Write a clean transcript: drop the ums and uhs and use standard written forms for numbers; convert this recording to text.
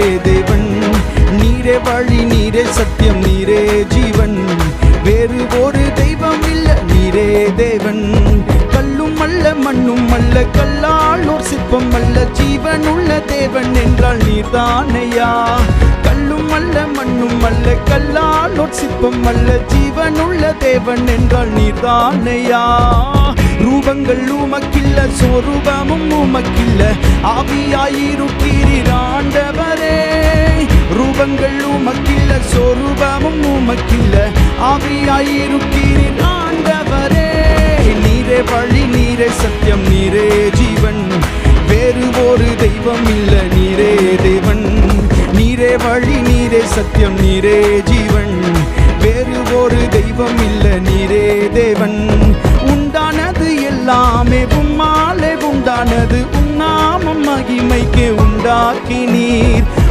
தேவன். நீரே வழி, நீரே சத்தியம், நீரே ஜீவன். வேறு ஒரு தெய்வம் இல்ல, நீரே தேவன். கல்லும் அல்ல, மண்ணும் அல்ல, கல்லால் ஒரு சிற்பம் அல்ல, ஜீவன் உள்ள தேவன் என்றால் நீர்தானையா. கல்லும் அல்ல, மண்ணும் அல்ல, கல்லால் ஒரு சிற்பம் அல்ல, ஜீவன் உள்ள தேவன் என்றால் நீர்தானையா. ரூபங்கள் உமக்கில்ல, சொரூபமும் உமக்கில்ல, ஆவியாயிருக்கிறீர் ஆண்டவரே. ரூபங்கள் உமக்கில்ல, சொரூபமும் உமக்கில்ல, ஆவியாயிருக்கிறீர் ஆண்டவரே. நீரே வழி, நீரே சத்தியம், நீரே ஜீவன். வேறு ஒரு தெய்வம் இல்ல, நீரே தேவன். நீரே வழி, நீரே சத்தியம், நீரே ஜீவன். வேறு ஒரு தெய்வம் இல்ல, நீரே தேவன். உண்டானது எல்லாமே உம்மாலே உண்டானது, உன்னாமம் மகிமைக்கு உண்டாக்கி நீர்.